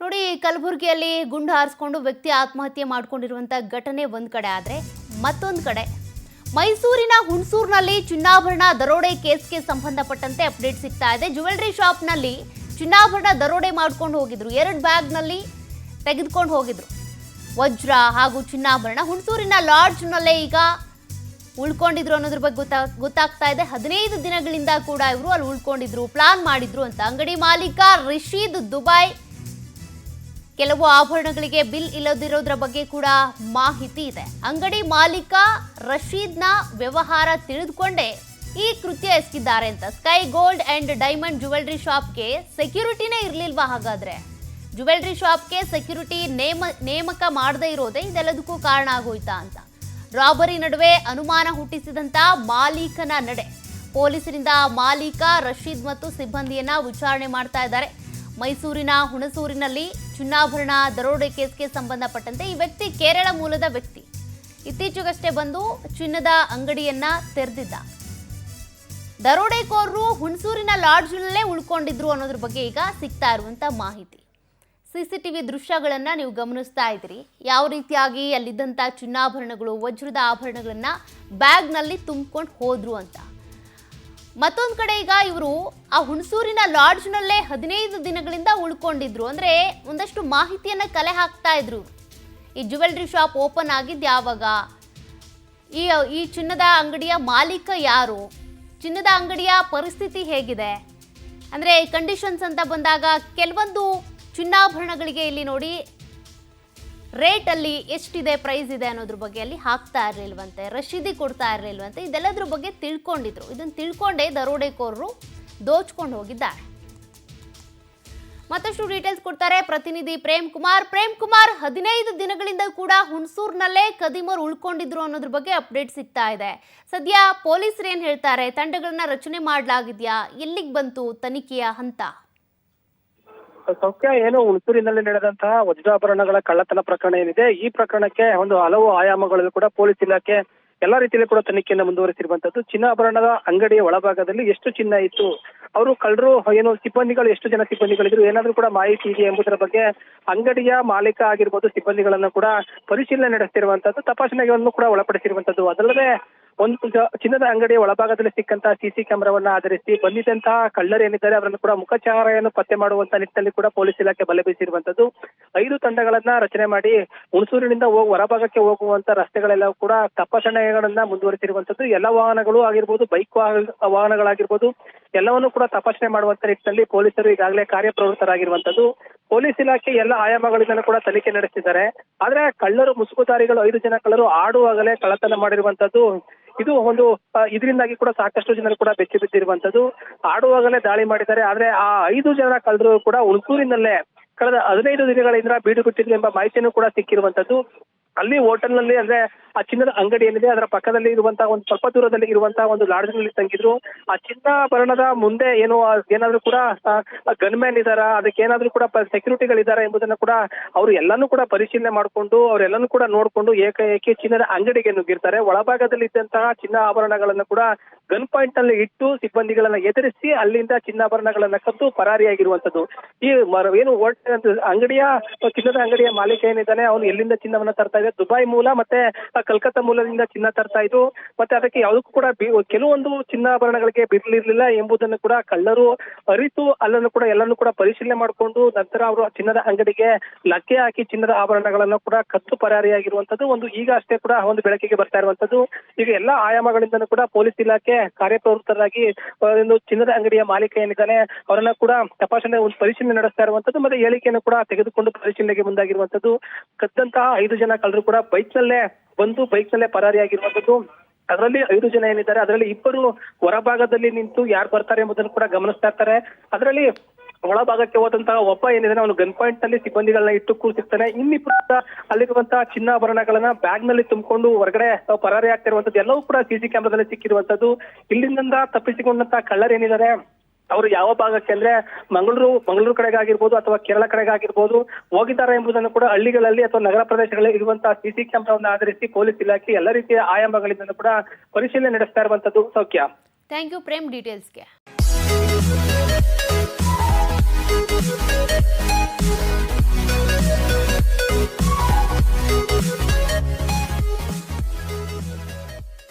ನೋಡಿ, ಕಲಬುರಗಿಯಲ್ಲಿ ಗುಂಡು ಹಾರಿಸಿಕೊಂಡು ವ್ಯಕ್ತಿ ಆತ್ಮಹತ್ಯೆ ಮಾಡಿಕೊಂಡಿರುವಂಥ ಘಟನೆ ಒಂದು ಕಡೆ ಆದರೆ, ಮತ್ತೊಂದು ಕಡೆ ಮೈಸೂರಿನ ಹುಣಸೂರಿನಲ್ಲಿ ಚಿನ್ನಾಭರಣ ದರೋಡೆ ಕೇಸ್ಗೆ ಸಂಬಂಧಪಟ್ಟಂತೆ ಅಪ್ಡೇಟ್ ಸಿಗ್ತಾ ಇದೆ. ಜ್ಯುವೆಲರಿ ಶಾಪ್ನಲ್ಲಿ ಚಿನ್ನಾಭರಣ ದರೋಡೆ ಮಾಡ್ಕೊಂಡು ಹೋಗಿದ್ರು. 2 ಬ್ಯಾಗ್ನಲ್ಲಿ ತೆಗೆದುಕೊಂಡು ಹೋಗಿದ್ರು ವಜ್ರ ಹಾಗೂ ಚಿನ್ನಾಭರಣ. ಹುಣಸೂರಿನ ಲಾಡ್ಜ್ನಲ್ಲೇ ಈಗ ಉಳ್ಕೊಂಡಿದ್ರು ಅನ್ನೋದ್ರ ಬಗ್ಗೆ ಗೊತ್ತಾಗ್ತಾ ಇದೆ. 15 ದಿನಗಳಿಂದ ಕೂಡ ಇವರು ಅಲ್ಲಿ ಉಳ್ಕೊಂಡಿದ್ರು, ಪ್ಲಾನ್ ಮಾಡಿದ್ರು ಅಂತ. ಅಂಗಡಿ ಮಾಲೀಕ ರಶೀದ್ ದುಬೈ ಕೆಲವು ಆಭರಣಗಳಿಗೆ ಬಿಲ್ ಇಲ್ಲದಿರೋದ್ರ ಬಗ್ಗೆ ಕೂಡ ಮಾಹಿತಿ ಇದೆ. ಅಂಗಡಿ ಮಾಲೀಕ ರಶೀದ್ನ ವ್ಯವಹಾರ ತಿಳಿದುಕೊಂಡೇ ಈ ಕೃತ್ಯ ಎಸಗಿದ್ದಾರೆ ಅಂತ. Sky gold and diamond jewellery ಶಾಪ್ಗೆ ಸೆಕ್ಯೂರಿಟಿನೇ ಇರಲಿಲ್ವಾ? ಹಾಗಾದ್ರೆ ಜ್ಯುವೆಲರಿ ಶಾಪ್ಗೆ ಸೆಕ್ಯೂರಿಟಿ ನೇಮಕ ಮಾಡದೇ ಇರೋದೇ ಇದೆಲ್ಲದಕ್ಕೂ ಕಾರಣ ಆಗೋಯ್ತಾ ಅಂತ. ರಾಬರಿ ನಡುವೆ ಅನುಮಾನ ಹುಟ್ಟಿಸಿದಂತ ಮಾಲೀಕನ ನಡೆ. ಪೊಲೀಸರಿಂದ ಮಾಲೀಕ ರಶೀದ್ ಮತ್ತು ಸಿಬ್ಬಂದಿಯನ್ನ ವಿಚಾರಣೆ ಮಾಡ್ತಾ ಇದ್ದಾರೆ. ಮೈಸೂರಿನ ಹುಣಸೂರಿನಲ್ಲಿ ಚಿನ್ನಾಭರಣ ದರೋಡೆ ಕೇಸ್ಗೆ ಸಂಬಂಧಪಟ್ಟಂತೆ ಈ ವ್ಯಕ್ತಿ ಕೇರಳ ಮೂಲದ ವ್ಯಕ್ತಿ. ಇತ್ತೀಚೆಗಷ್ಟೇ ಬಂದು ಚಿನ್ನದ ಅಂಗಡಿಯನ್ನ ತೆರೆದಿದ್ದ. ದರೋಡೆಕೋರರು ಹುಣಸೂರಿನ ಲಾಡ್ಜ್ನಲ್ಲೇ ಉಳ್ಕೊಂಡಿದ್ರು ಅನ್ನೋದ್ರ ಬಗ್ಗೆ ಈಗ ಸಿಗ್ತಾ ಇರುವಂತ ಮಾಹಿತಿ. CCTV ದೃಶ್ಯಗಳನ್ನ ನೀವು ಗಮನಿಸ್ತಾ ಇದ್ದೀರಿ. ಯಾವ ರೀತಿಯಾಗಿ ಅಲ್ಲಿದ್ದಂಥ ಚಿನ್ನಾಭರಣಗಳು, ವಜ್ರದ ಆಭರಣಗಳನ್ನ ಬ್ಯಾಗ್ನಲ್ಲಿ ತುಂಬಿಕೊಂಡು ಹೋದ್ರು ಅಂತ. ಮತ್ತೊಂದು ಕಡೆ ಈಗ ಇವರು ಆ ಹುಣಸೂರಿನ ಲಾಡ್ಜ್ನಲ್ಲೇ 15 ದಿನಗಳಿಂದ ಉಳ್ಕೊಂಡಿದ್ರು. ಅಂದರೆ ಒಂದಷ್ಟು ಮಾಹಿತಿಯನ್ನು ಕಲೆ ಹಾಕ್ತಾ ಇದ್ರು. ಈ ಜ್ಯುವೆಲರಿ ಶಾಪ್ ಓಪನ್ ಆಗಿದ್ದು ಯಾವಾಗ, ಈ ಚಿನ್ನದ ಅಂಗಡಿಯ ಮಾಲೀಕ ಯಾರು, ಚಿನ್ನದ ಅಂಗಡಿಯ ಪರಿಸ್ಥಿತಿ ಹೇಗಿದೆ, ಅಂದರೆ ಕಂಡೀಷನ್ಸ್ ಅಂತ ಬಂದಾಗ ಕೆಲವೊಂದು ಚಿನ್ನಾಭರಣಗಳಿಗೆ ಇಲ್ಲಿ ನೋಡಿ ರೇಟಲ್ಲಿ ಎಷ್ಟಿದೆ, ಪ್ರೈಸ್ ಇದೆ ಅನ್ನೋದ್ರ ಬಗ್ಗೆ ಅಲ್ಲಿ ಹಾಕ್ತಾ ಇರಲಿಲ್ವಂತೆ, ರಶೀದಿ ಕೊಡ್ತಾ ಇರಲಿಲ್ವಂತೆ. ಇದೆಲ್ಲದ್ರ ಬಗ್ಗೆ ತಿಳ್ಕೊಂಡಿದ್ರು. ಇದನ್ನು ತಿಳ್ಕೊಂಡೇ ದರೋಡೆಕೋರರು ದೋಚ್ಕೊಂಡು ಹೋಗಿದ್ದಾರೆ. ಮತ್ತಷ್ಟು ಡೀಟೇಲ್ಸ್ ಕೊಡ್ತಾರೆ ಪ್ರತಿನಿಧಿ ಪ್ರೇಮ್ ಕುಮಾರ್. 15 ದಿನಗಳಿಂದ ಕೂಡ ಹುಣಸೂರಿನಲ್ಲೇ ಕದಿಮರು ಉಳ್ಕೊಂಡಿದ್ರು ಅನ್ನೋದ್ರ ಬಗ್ಗೆ ಅಪ್ಡೇಟ್ ಸಿಗ್ತಾ ಇದೆ. ಸದ್ಯ ಪೊಲೀಸರು ಏನ್ ಹೇಳ್ತಾರೆ? ತಂಡಗಳನ್ನ ರಚನೆ ಮಾಡಲಾಗಿದ್ಯಾ? ಎಲ್ಲಿಗೆ ಬಂತು ತನಿಖೆಯ ಹಂತ? ಸೌಖ್ಯ, ಏನು ಹುಣಸೂರಿನಲ್ಲಿ ನಡೆದಂತಹ ವಜ್ರಾಭರಣಗಳ ಕಳ್ಳತನ ಪ್ರಕರಣ ಏನಿದೆ, ಈ ಪ್ರಕರಣಕ್ಕೆ ಒಂದು ಹಲವು ಆಯಾಮಗಳಲ್ಲೂ ಕೂಡ ಪೊಲೀಸ್ ಇಲಾಖೆ ಎಲ್ಲಾ ರೀತಿಯಲ್ಲಿ ಕೂಡ ತನಿಖೆಯನ್ನು ಮುಂದುವರಿಸಿರುವಂತದ್ದು. ಚಿನ್ನಾಭರಣದ ಅಂಗಡಿಯ ಒಳಭಾಗದಲ್ಲಿ ಎಷ್ಟು ಚಿನ್ನ ಇತ್ತು, ಅವರು ಕಳ್ಳರು ಏನು ಸಿಬ್ಬಂದಿಗಳು ಎಷ್ಟು ಜನ ಸಿಬ್ಬಂದಿಗಳಿದ್ರು, ಏನಾದ್ರೂ ಕೂಡ ಮಾಹಿತಿ ಇದೆ ಎಂಬುದರ ಬಗ್ಗೆ ಅಂಗಡಿಯ ಮಾಲೀಕ ಆಗಿರ್ಬೋದು ಸಿಬ್ಬಂದಿಗಳನ್ನು ಕೂಡ ಪರಿಶೀಲನೆ ನಡೆಸ್ತಿರುವಂತದ್ದು, ತಪಾಸಣೆಗಳನ್ನು ಕೂಡ ಒಳಪಡಿಸಿರುವಂತದ್ದು. ಅದಲ್ಲದೆ ಒಂದು ಚಿನ್ನದ ಅಂಗಡಿಯ ಒಳಭಾಗದಲ್ಲಿ ಸಿಕ್ಕಂತಹ CC ಕ್ಯಾಮೆರಾವನ್ನ ಆಧರಿಸಿ ಬಂದಿದ್ದಂತಹ ಕಳ್ಳರೇನಿದ್ದಾರೆ ಅವರನ್ನು ಕೂಡ ಮುಖಚಾರೆಯನ್ನು ಪತ್ತೆ ಮಾಡುವಂತ ನಿಟ್ಟಿನಲ್ಲಿ ಕೂಡ ಪೊಲೀಸ್ ಇಲಾಖೆ ಬಲೆ ಬೀಸಿರುವಂತದ್ದು. 5 ತಂಡಗಳನ್ನ ರಚನೆ ಮಾಡಿ ಹುಣಸೂರಿನಿಂದ ಹೊರಭಾಗಕ್ಕೆ ಹೋಗುವಂತ ರಸ್ತೆಗಳೆಲ್ಲ ಕೂಡ ತಪಾಸಣೆಗಳನ್ನ ಮುಂದುವರಿಸಿರುವಂತದ್ದು. ಎಲ್ಲ ವಾಹನಗಳು ಆಗಿರ್ಬೋದು, ಬೈಕ್ ವಾಹನಗಳಾಗಿರ್ಬೋದು, ಎಲ್ಲವನ್ನೂ ಕೂಡ ತಪಾಸಣೆ ಮಾಡುವಂತ ನಿಟ್ಟಿನಲ್ಲಿ ಪೊಲೀಸರು ಈಗಾಗಲೇ ಕಾರ್ಯಪ್ರವೃತ್ತರಾಗಿರುವಂತದ್ದು. ಪೊಲೀಸ್ ಇಲಾಖೆ ಎಲ್ಲ ಆಯಾಮಗಳಿಂದ ಕೂಡ ತನಿಖೆ ನಡೆಸಿದ್ದಾರೆ. ಆದ್ರೆ ಕಳ್ಳರು, ಮುಸುಕುದಾರಿಗಳು 5 ಜನ ಕಳ್ಳರು ಆಡುವಾಗಲೇ ಕಳ್ಳತನ ಮಾಡಿರುವಂತದ್ದು. ಇದು ಒಂದು ಇದರಿಂದಾಗಿ ಕೂಡ ಸಾಕಷ್ಟು ಜನರು ಕೂಡ ಬೆಚ್ಚಿ ಬಿದ್ದಿರುವಂತದ್ದು. ಆಡುವಾಗಲೇ ದಾಳಿ ಮಾಡಿದ್ದಾರೆ. ಆದ್ರೆ ಆ 5 ಜನ ಕಳ್ಳರು ಕೂಡ ಹುಣಸೂರಿನಲ್ಲೇ ಕಳೆದ 15 ದಿನಗಳಿಂದ ಬೀಡು ಬಿಟ್ಟಿದ್ರು ಎಂಬ ಮಾಹಿತಿಯನ್ನು ಕೂಡ ಸಿಕ್ಕಿರುವಂತದ್ದು. ಅಲ್ಲಿ ಹೋಟೆಲ್ನಲ್ಲಿ, ಅಂದ್ರೆ ಆ ಚಿನ್ನದ ಅಂಗಡಿ ಏನಿದೆ ಅದರ ಪಕ್ಕದಲ್ಲಿ ಇರುವಂತಹ ಒಂದು ಸ್ವಲ್ಪ ದೂರದಲ್ಲಿ ಇರುವಂತಹ ಒಂದು ಲಾಡ್ಜ್ನಲ್ಲಿ ತಂಗಿದ್ರು. ಆ ಚಿನ್ನಾಭರಣದ ಮುಂದೆ ಏನಾದ್ರೂ ಕೂಡ ಗನ್ಮ್ಯಾನ್ ಇದಾರ, ಅದಕ್ಕೆ ಏನಾದ್ರೂ ಕೂಡ ಸೆಕ್ಯೂರಿಟಿಗಳಿದಾರ ಎಂಬುದನ್ನ ಕೂಡ ಅವರು ಎಲ್ಲಾನು ಕೂಡ ಪರಿಶೀಲನೆ ಮಾಡಿಕೊಂಡು ಅವರೆಲ್ಲನೂ ಕೂಡ ನೋಡ್ಕೊಂಡು ಏಕಾಏಕಿ ಚಿನ್ನದ ಅಂಗಡಿಗೆ ನುಗ್ಗಿರ್ತಾರೆ. ಒಳಭಾಗದಲ್ಲಿ ಇದ್ದಂತಹ ಚಿನ್ನ ಆಭರಣಗಳನ್ನ ಕೂಡ ಗನ್ ಪಾಯಿಂಟ್ ನಲ್ಲಿ ಇಟ್ಟು ಸಿಬ್ಬಂದಿಗಳನ್ನ ಎದುರಿಸಿ ಅಲ್ಲಿಂದ ಚಿನ್ನಾಭರಣಗಳನ್ನ ಕದ್ದು ಪರಾರಿಯಾಗಿರುವಂತದ್ದು. ಈ ಏನು ಅಂಗಡಿಯ ಚಿನ್ನದ ಅಂಗಡಿಯ ಮಾಲೀಕ ಏನಿದ್ದಾನೆ ಅವನು ಎಲ್ಲಿಂದ ಚಿನ್ನವನ್ನ ತರ್ತಾ ಇದೆ, ದುಬೈ ಮೂಲ ಮತ್ತೆ ಕಲ್ಕತ್ತಾ ಮೂಲದಿಂದ ಚಿನ್ನ ತರ್ತಾ ಇದ್ರು. ಮತ್ತೆ ಅದಕ್ಕೆ ಯಾವುದಕ್ಕೂ ಕೂಡ ಕೆಲವೊಂದು ಚಿನ್ನಾಭರಣಗಳಿಗೆ ಬಿರ್ಲಿರ್ಲಿಲ್ಲ ಎಂಬುದನ್ನು ಕೂಡ ಕಳ್ಳರು ಅರಿತು ಅಲ್ಲನ್ನು ಕೂಡ ಎಲ್ಲಾನು ಕೂಡ ಪರಿಶೀಲನೆ ಮಾಡಿಕೊಂಡು ನಂತರ ಅವರು ಚಿನ್ನದ ಅಂಗಡಿಗೆ ಲಗ್ಗೆ ಹಾಕಿ ಚಿನ್ನದ ಆಭರಣಗಳನ್ನ ಕೂಡ ಕದ್ದು ಪರಾರಿಯಾಗಿರುವಂತದ್ದು ಒಂದು ಈಗ ಅಷ್ಟೇ ಕೂಡ ಒಂದು ಬೆಳಕಿಗೆ ಬರ್ತಾ ಇರುವಂತದ್ದು. ಈಗ ಎಲ್ಲಾ ಆಯಾಮಗಳಿಂದನೂ ಕೂಡ ಪೊಲೀಸ್ ಇಲಾಖೆ ಕಾರ್ಯಪ್ರವೃತ್ತರಾಗಿ ಒಂದು ಚಿನ್ನದ ಅಂಗಡಿಯ ಮಾಲೀಕ ಏನಿದ್ದಾನೆ ಅವರನ್ನ ಕೂಡ ತಪಾಸಣೆ ಒಂದು ಪರಿಶೀಲನೆ ನಡೆಸ್ತಾ ಇರುವಂತದ್ದು. ಮತ್ತೆ ಹೇಳಿಕೆಯನ್ನು ಕೂಡ ತೆಗೆದುಕೊಂಡು ಪರಿಶೀಲನೆಗೆ ಮುಂದಾಗಿರುವಂತದ್ದು. ಕದ್ದಂತಹ 5 ಜನ ಕಳ್ಳರು ಕೂಡ ಬೈಕ್ ನಲ್ಲೇ ಪರಾರಿಯಾಗಿರುವಂತದ್ದು. ಅದರಲ್ಲಿ 5 ಜನ ಏನಿದ್ದಾರೆ ಅದರಲ್ಲಿ 2 ಹೊರಭಾಗದಲ್ಲಿ ನಿಂತು ಯಾರು ಬರ್ತಾರೆ ಎಂಬುದನ್ನು ಕೂಡ ಗಮನಿಸ್ತಾ ಇರ್ತಾರೆ. ಅದರಲ್ಲಿ ಒಳಭಾಗಕ್ಕೆ ಹೋದಂತಹ ಒಬ್ಬ ಏನಿದೆ ಅವನು ಗನ್ ಪಾಯಿಂಟ್ ನಲ್ಲಿ ಸಿಬ್ಬಂದಿಗಳನ್ನ ಇಟ್ಟು ಕೂರಿಸಿರ್ತಾನೆ. ಇನ್ನಿಬ್ಬರು ಅಲ್ಲಿರುವಂತಹ ಚಿನ್ನಾಭರಣಗಳನ್ನ ಬ್ಯಾಗ್ ನಲ್ಲಿ ತುಂಬಿಕೊಂಡು ಹೊರಗಡೆ ಪರಾರಿ ಆಗ್ತಿರುವಂತದ್ದು ಎಲ್ಲವೂ ಕೂಡ CC ಕ್ಯಾಮೆರಾದಲ್ಲಿ ಸಿಕ್ಕಿರುವಂತದ್ದು. ಇಲ್ಲಿಂದ ತಪ್ಪಿಸಿಕೊಂಡಂತಹ ಕಳ್ಳರೇನಿದ್ದಾರೆ ಅವರು ಯಾವ ಭಾಗಕ್ಕೆ ಅಂದ್ರೆ ಮಂಗಳೂರು ಕಡೆಗಾಗಿರ್ಬೋದು ಅಥವಾ ಕೇರಳ ಕಡೆಗಾಗಿರ್ಬೋದು ಹೋಗಿದ್ದಾರೆ ಎಂಬುದನ್ನು ಕೂಡ ಹಳ್ಳಿಗಳಲ್ಲಿ ಅಥವಾ ನಗರ ಪ್ರದೇಶಗಳಲ್ಲಿ ಇರುವಂತಹ CC ಕ್ಯಾಮೆರಾವನ್ನು ಆಧರಿಸಿ ಪೊಲೀಸ್ ಇಲಾಖೆ ಎಲ್ಲ ರೀತಿಯ ಆಯಾಮಗಳಿಂದ ಕೂಡ ಪರಿಶೀಲನೆ ನಡೆಸ್ತಾ ಇರುವಂತದ್ದು. ಸೌಖ್ಯ, ಥ್ಯಾಂಕ್ ಯು ಪ್ರೇಮ್ ಡೀಟೇಲ್ಸ್ಗೆ.